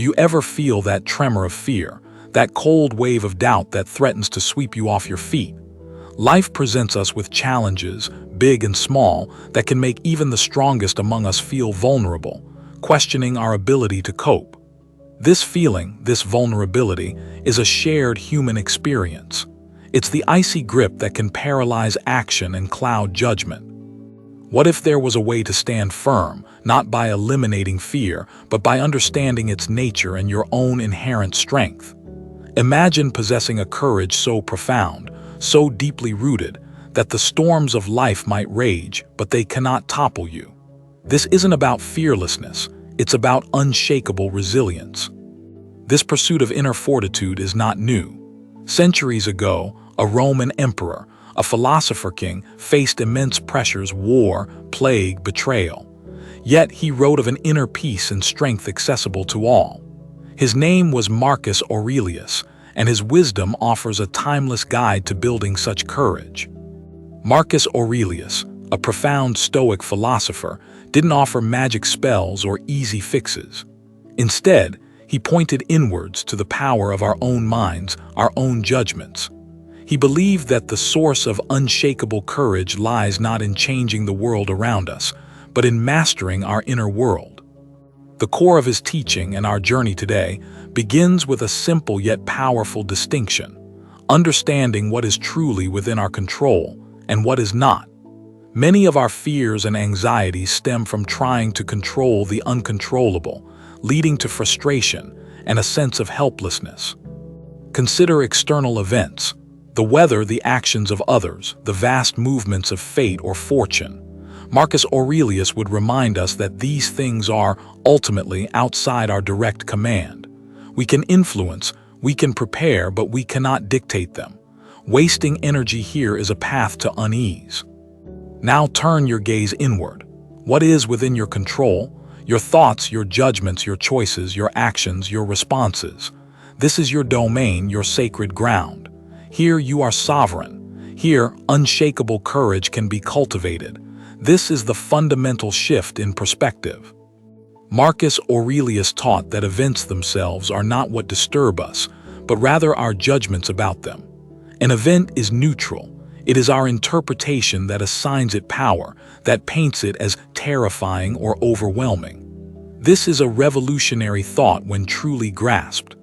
Do you ever feel that tremor of fear, that cold wave of doubt that threatens to sweep you off your feet? Life presents us with challenges, big and small, that can make even the strongest among us feel vulnerable, questioning our ability to cope. This feeling, this vulnerability, is a shared human experience. It's the icy grip that can paralyze action and cloud judgment. What if there was a way to stand firm, not by eliminating fear, but by understanding its nature and your own inherent strength? Imagine possessing a courage so profound, so deeply rooted, that the storms of life might rage, but they cannot topple you. This isn't about fearlessness, it's about unshakable resilience. This pursuit of inner fortitude is not new. Centuries ago, a Roman emperor, a philosopher king, faced immense pressures, war, plague, betrayal. Yet he wrote of an inner peace and strength accessible to all. His name was Marcus Aurelius, and his wisdom offers a timeless guide to building such courage. Marcus Aurelius, a profound Stoic philosopher, didn't offer magic spells or easy fixes. Instead, he pointed inwards to the power of our own minds, our own judgments. He believed that the source of unshakable courage lies not in changing the world around us, but in mastering our inner world. The core of his teaching and our journey today begins with a simple yet powerful distinction: understanding what is truly within our control and what is not. Many of our fears and anxieties stem from trying to control the uncontrollable, leading to frustration and a sense of helplessness. Consider external events: the weather, the actions of others, the vast movements of fate or fortune. Marcus Aurelius would remind us that these things are ultimately outside our direct command. We can influence, we can prepare, but we cannot dictate them. Wasting energy here is a path to unease. Now turn your gaze inward. What is within your control? Your thoughts, your judgments, your choices, your actions, your responses. This is your domain, your sacred ground. Here you are sovereign. Here, unshakable courage can be cultivated. This is the fundamental shift in perspective. Marcus Aurelius taught that events themselves are not what disturb us, but rather our judgments about them. An event is neutral. It is our interpretation that assigns it power, that paints it as terrifying or overwhelming. This is a revolutionary thought when truly grasped.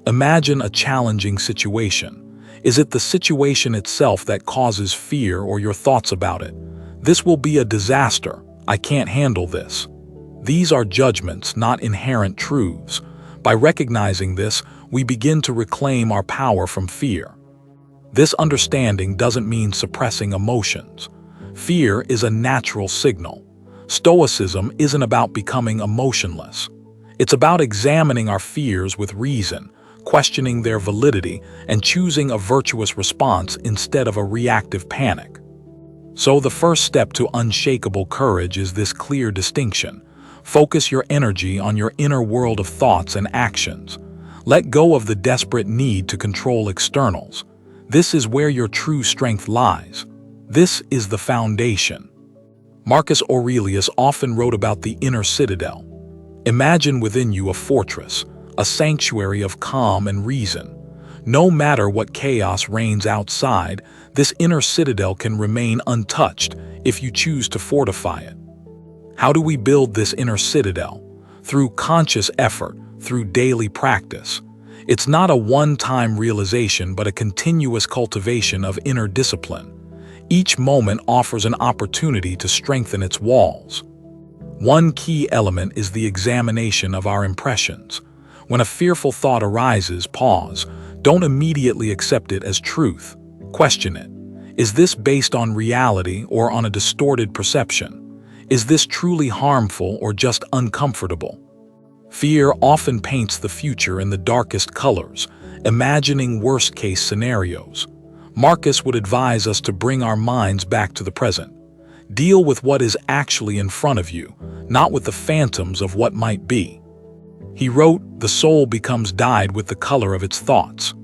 Imagine a challenging situation. Is it the situation itself that causes fear or your thoughts about it? This will be a disaster. I can't handle this. These are judgments, not inherent truths. By recognizing this, we begin to reclaim our power from fear. This understanding doesn't mean suppressing emotions. Fear is a natural signal. Stoicism isn't about becoming emotionless. It's about examining our fears with reason, questioning their validity, and choosing a virtuous response instead of a reactive panic. So the first step to unshakable courage is this clear distinction. Focus your energy on your inner world of thoughts and actions. Let go of the desperate need to control externals. This is where your true strength lies. This is the foundation. Marcus Aurelius often wrote about the inner citadel. Imagine within you a fortress, a sanctuary of calm and reason. No matter what chaos reigns outside, this inner citadel can remain untouched if you choose to fortify it. How do we build this inner citadel? Through conscious effort, through daily practice. It's not a one-time realization, but a continuous cultivation of inner discipline. Each moment offers an opportunity to strengthen its walls. One key element is the examination of our impressions. When a fearful thought arises, pause. Don't immediately accept it as truth. Question it. Is this based on reality or on a distorted perception? Is this truly harmful or just uncomfortable? Fear often paints the future in the darkest colors, imagining worst-case scenarios. Marcus would advise us to bring our minds back to the present. Deal with what is actually in front of you, not with the phantoms of what might be. He wrote, "The soul becomes dyed with the color of its thoughts."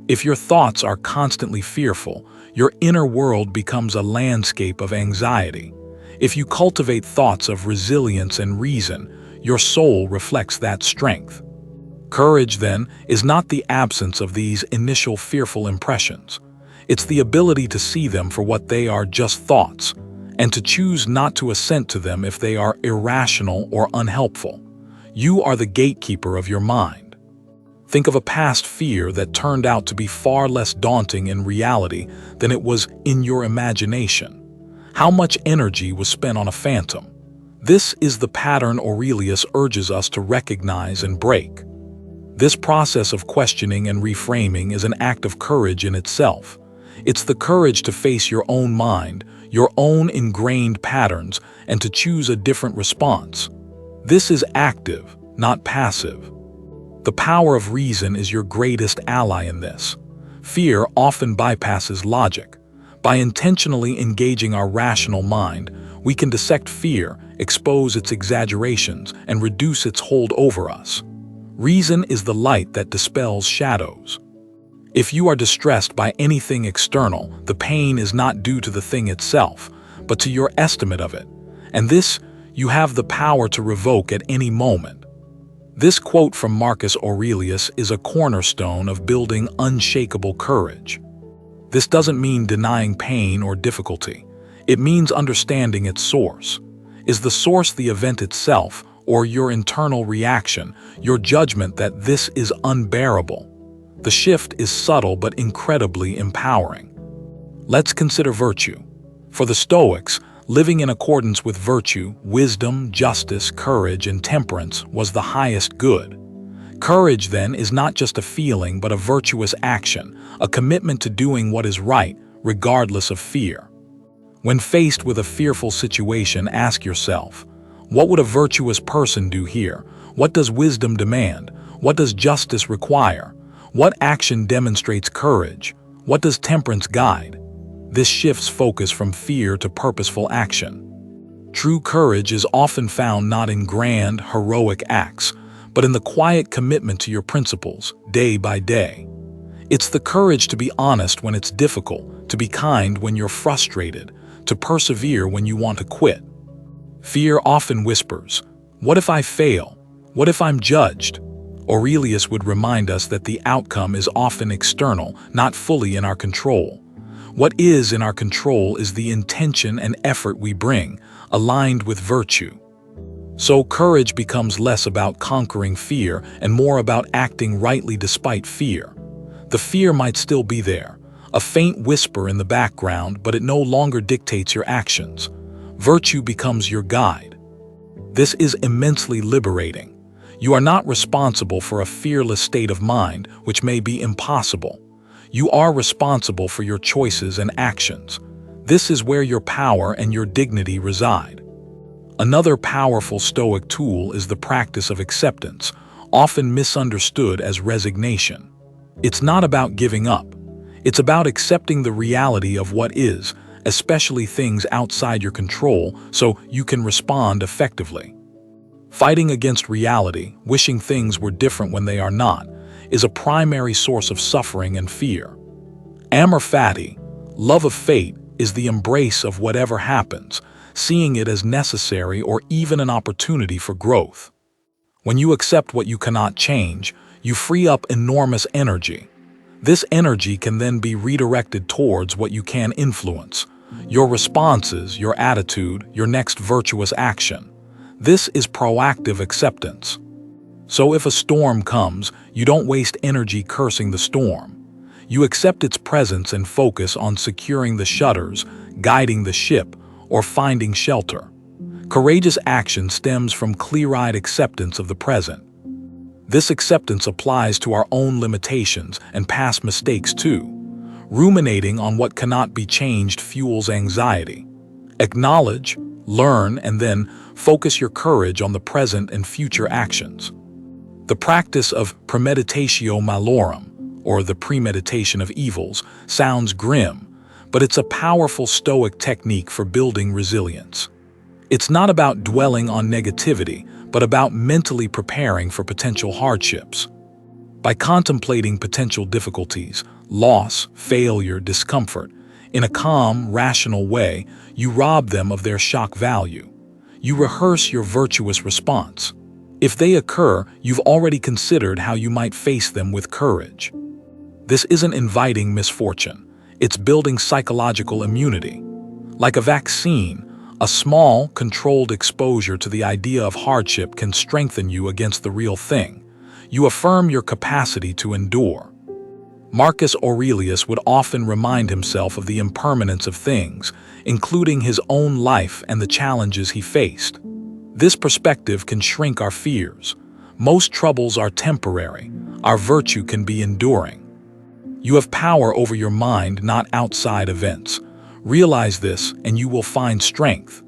If your thoughts are constantly fearful, your inner world becomes a landscape of anxiety. If you cultivate thoughts of resilience and reason, your soul reflects that strength. Courage, then, is not the absence of these initial fearful impressions. It's the ability to see them for what they are, just thoughts, and to choose not to assent to them if they are irrational or unhelpful. You are the gatekeeper of your mind. Think of a past fear that turned out to be far less daunting in reality than it was in your imagination. How much energy was spent on a phantom? This is the pattern Aurelius urges us to recognize and break. This process of questioning and reframing is an act of courage in itself. It's the courage to face your own mind, your own ingrained patterns, and to choose a different response. This is active, not passive. The power of reason is your greatest ally in this. Fear often bypasses logic. By intentionally engaging our rational mind, we can dissect fear, expose its exaggerations, and reduce its hold over us. Reason is the light that dispels shadows. If you are distressed by anything external, the pain is not due to the thing itself, but to your estimate of it, and this you have the power to revoke at any moment. This quote from Marcus Aurelius is a cornerstone of building unshakable courage. This doesn't mean denying pain or difficulty. It means understanding its source. Is the source the event itself, or your internal reaction, your judgment that this is unbearable? The shift is subtle but incredibly empowering. Let's consider virtue. For the Stoics, living in accordance with virtue, wisdom, justice, courage, and temperance was the highest good. Courage, then, is not just a feeling but a virtuous action, a commitment to doing what is right, regardless of fear. When faced with a fearful situation, ask yourself, what would a virtuous person do here? What does wisdom demand? What does justice require? What action demonstrates courage? What does temperance guide? This shifts focus from fear to purposeful action. True courage is often found not in grand, heroic acts, but in the quiet commitment to your principles, day by day. It's the courage to be honest when it's difficult, to be kind when you're frustrated, to persevere when you want to quit. Fear often whispers, "What if I fail? What if I'm judged?" Aurelius would remind us that the outcome is often external, not fully in our control. What is in our control is the intention and effort we bring, aligned with virtue. So courage becomes less about conquering fear and more about acting rightly despite fear. The fear might still be there, a faint whisper in the background, but it no longer dictates your actions. Virtue becomes your guide. This is immensely liberating. You are not responsible for a fearless state of mind, which may be impossible. You are responsible for your choices and actions. This is where your power and your dignity reside. Another powerful Stoic tool is the practice of acceptance, often misunderstood as resignation. It's not about giving up. It's about accepting the reality of what is, especially things outside your control, so you can respond effectively. Fighting against reality, wishing things were different when they are not, is a primary source of suffering and fear. Amor fati, love of fate, is the embrace of whatever happens, seeing it as necessary or even an opportunity for growth. When you accept what you cannot change, you free up enormous energy. This energy can then be redirected towards what you can influence: your responses, your attitude, your next virtuous action. This is proactive acceptance. So if a storm comes, you don't waste energy cursing the storm. You accept its presence and focus on securing the shutters, guiding the ship, or finding shelter. Courageous action stems from clear-eyed acceptance of the present. This acceptance applies to our own limitations and past mistakes too. Ruminating on what cannot be changed fuels anxiety. Acknowledge, learn, and then focus your courage on the present and future actions. The practice of premeditatio malorum, or the premeditation of evils, sounds grim, but it's a powerful Stoic technique for building resilience. It's not about dwelling on negativity, but about mentally preparing for potential hardships. By contemplating potential difficulties, loss, failure, discomfort, in a calm, rational way, you rob them of their shock value. You rehearse your virtuous response. If they occur, you've already considered how you might face them with courage. This isn't inviting misfortune, it's building psychological immunity. Like a vaccine, a small, controlled exposure to the idea of hardship can strengthen you against the real thing. You affirm your capacity to endure. Marcus Aurelius would often remind himself of the impermanence of things, including his own life and the challenges he faced. This perspective can shrink our fears. Most troubles are temporary. Our virtue can be enduring. You have power over your mind, not outside events. Realize this, and you will find strength.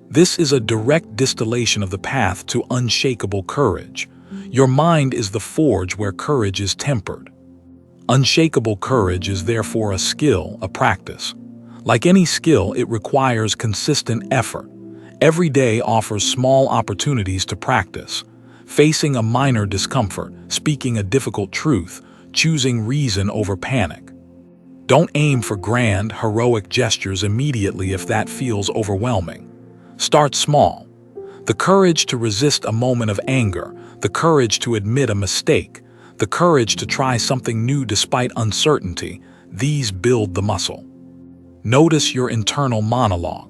This is a direct distillation of the path to unshakable courage. Your mind is the forge where courage is tempered. Unshakable courage is therefore a skill, a practice. Like any skill, it requires consistent effort. Every day offers small opportunities to practice. Facing a minor discomfort, speaking a difficult truth, choosing reason over panic. Don't aim for grand, heroic gestures immediately if that feels overwhelming. Start small. The courage to resist a moment of anger, the courage to admit a mistake, the courage to try something new despite uncertainty, these build the muscle. Notice your internal monologue.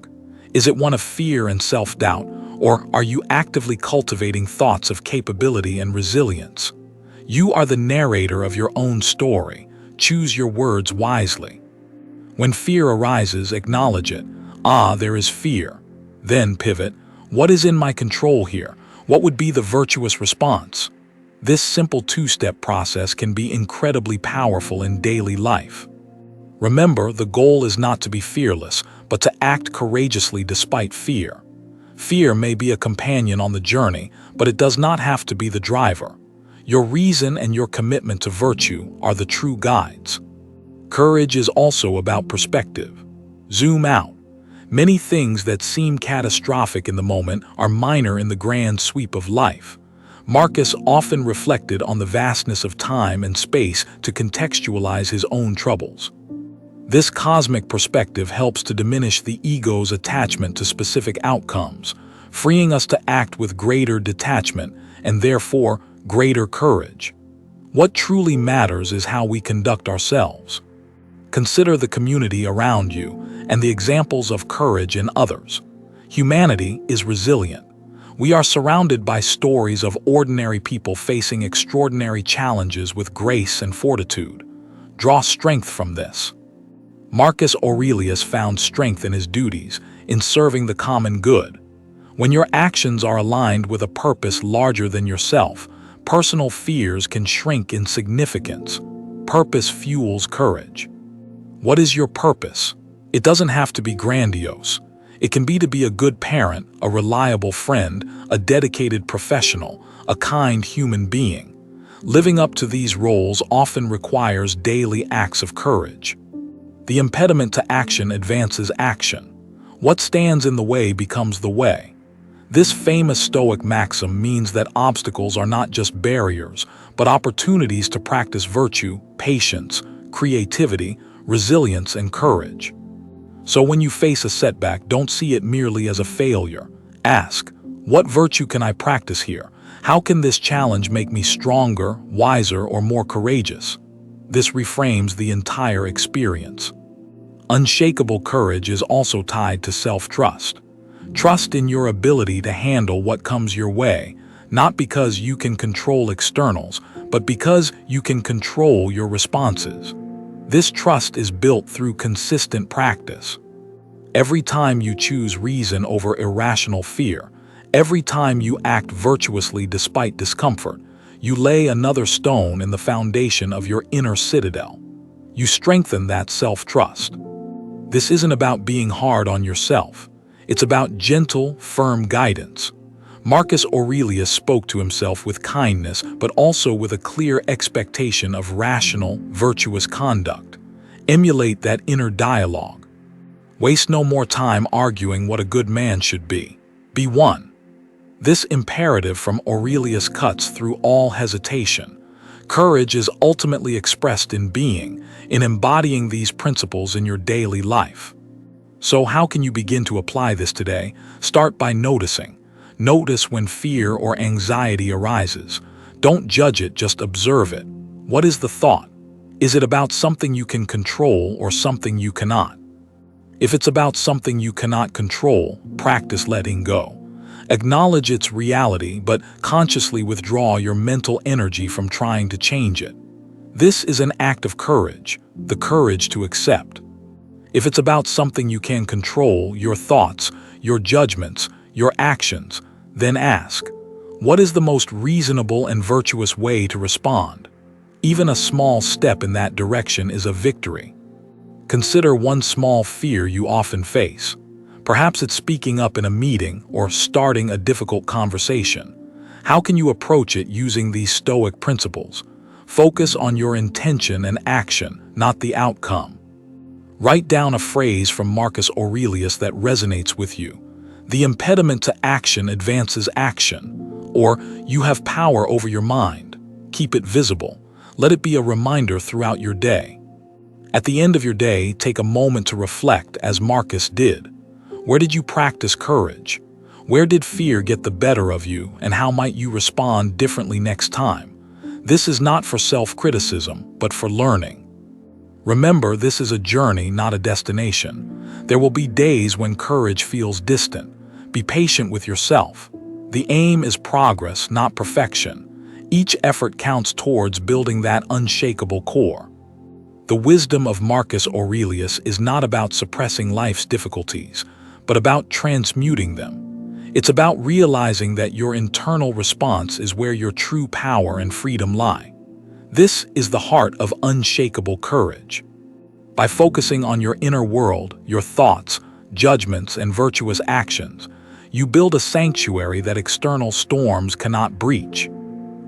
Is it one of fear and self-doubt, or are you actively cultivating thoughts of capability and resilience? You are the narrator of your own story. Choose your words wisely. When fear arises, acknowledge it. Ah, there is fear. Then pivot. What is in my control here? What would be the virtuous response? This simple two-step process can be incredibly powerful in daily life. Remember, the goal is not to be fearless, but to act courageously despite fear. Fear may be a companion on the journey, but it does not have to be the driver. Your reason and your commitment to virtue are the true guides. Courage is also about perspective. Zoom out. Many things that seem catastrophic in the moment are minor in the grand sweep of life. Marcus often reflected on the vastness of time and space to contextualize his own troubles. This cosmic perspective helps to diminish the ego's attachment to specific outcomes, freeing us to act with greater detachment and therefore greater courage. What truly matters is how we conduct ourselves. Consider the community around you and the examples of courage in others. Humanity is resilient. We are surrounded by stories of ordinary people facing extraordinary challenges with grace and fortitude. Draw strength from this. Marcus Aurelius found strength in his duties, in serving the common good. When your actions are aligned with a purpose larger than yourself, personal fears can shrink in significance. Purpose fuels courage. What is your purpose? It doesn't have to be grandiose. It can be to be a good parent, a reliable friend, a dedicated professional, a kind human being. Living up to these roles often requires daily acts of courage. The impediment to action advances action. What stands in the way becomes the way. This famous Stoic maxim means that obstacles are not just barriers, but opportunities to practice virtue, patience, creativity, resilience, and courage. So when you face a setback, don't see it merely as a failure. Ask, what virtue can I practice here? How can this challenge make me stronger, wiser, or more courageous? This reframes the entire experience. Unshakable courage is also tied to self-trust. Trust in your ability to handle what comes your way, not because you can control externals, but because you can control your responses. This trust is built through consistent practice. Every time you choose reason over irrational fear, every time you act virtuously despite discomfort, you lay another stone in the foundation of your inner citadel. You strengthen that self-trust. This isn't about being hard on yourself. It's about gentle, firm guidance. Marcus Aurelius spoke to himself with kindness, but also with a clear expectation of rational, virtuous conduct. Emulate that inner dialogue. Waste no more time arguing what a good man should be. Be one. This imperative from Aurelius cuts through all hesitation. Courage is ultimately expressed in being, in embodying these principles in your daily life. So how can you begin to apply this today? Start by noticing. Notice when fear or anxiety arises. Don't judge it, just observe it. What is the thought? Is it about something you can control or something you cannot? If it's about something you cannot control, practice letting go. Acknowledge its reality, but consciously withdraw your mental energy from trying to change it. This is an act of courage, the courage to accept. If it's about something you can control, your thoughts, your judgments, your actions, then ask, what is the most reasonable and virtuous way to respond? Even a small step in that direction is a victory. Consider one small fear you often face. Perhaps it's speaking up in a meeting or starting a difficult conversation. How can you approach it using these Stoic principles? Focus on your intention and action, not the outcome. Write down a phrase from Marcus Aurelius that resonates with you. The impediment to action advances action. Or, you have power over your mind. Keep it visible. Let it be a reminder throughout your day. At the end of your day, take a moment to reflect, as Marcus did. Where did you practice courage? Where did fear get the better of you, and how might you respond differently next time? This is not for self-criticism, but for learning. Remember, this is a journey, not a destination. There will be days when courage feels distant. Be patient with yourself. The aim is progress, not perfection. Each effort counts towards building that unshakable core. The wisdom of Marcus Aurelius is not about suppressing life's difficulties, but about transmuting them. It's about realizing that your internal response is where your true power and freedom lie. This is the heart of unshakable courage. By focusing on your inner world, your thoughts, judgments, and virtuous actions, you build a sanctuary that external storms cannot breach.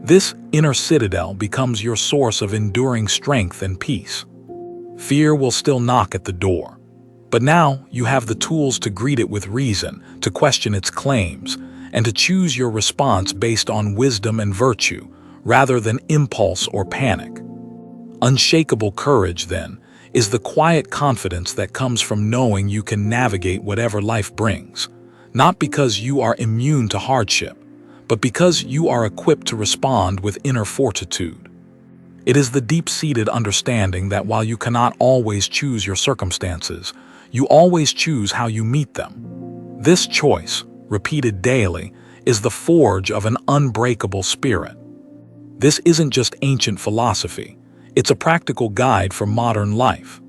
This inner citadel becomes your source of enduring strength and peace. Fear will still knock at the door, but now you have the tools to greet it with reason, to question its claims, and to choose your response based on wisdom and virtue, rather than impulse or panic. Unshakable courage, then, is the quiet confidence that comes from knowing you can navigate whatever life brings, not because you are immune to hardship, but because you are equipped to respond with inner fortitude. It is the deep-seated understanding that while you cannot always choose your circumstances, you always choose how you meet them. This choice, repeated daily, is the forge of an unbreakable spirit. This isn't just ancient philosophy, it's a practical guide for modern life.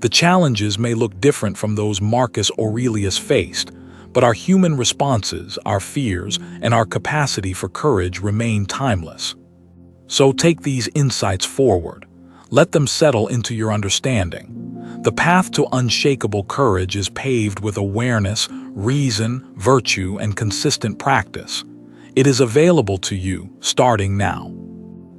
The challenges may look different from those Marcus Aurelius faced, but our human responses, our fears, and our capacity for courage remain timeless. So take these insights forward. Let them settle into your understanding. The path to unshakable courage is paved with awareness, reason, virtue, and consistent practice. It is available to you, starting now.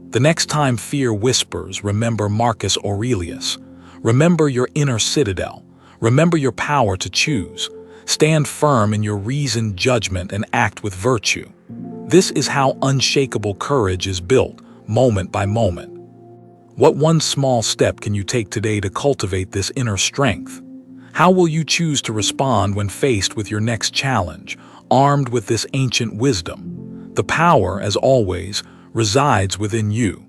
The next time fear whispers, remember Marcus Aurelius. Remember your inner citadel. Remember your power to choose. Stand firm in your reasoned judgment and act with virtue. This is how unshakable courage is built, moment by moment. What one small step can you take today to cultivate this inner strength? How will you choose to respond when faced with your next challenge, armed with this ancient wisdom? The power, as always, resides within you.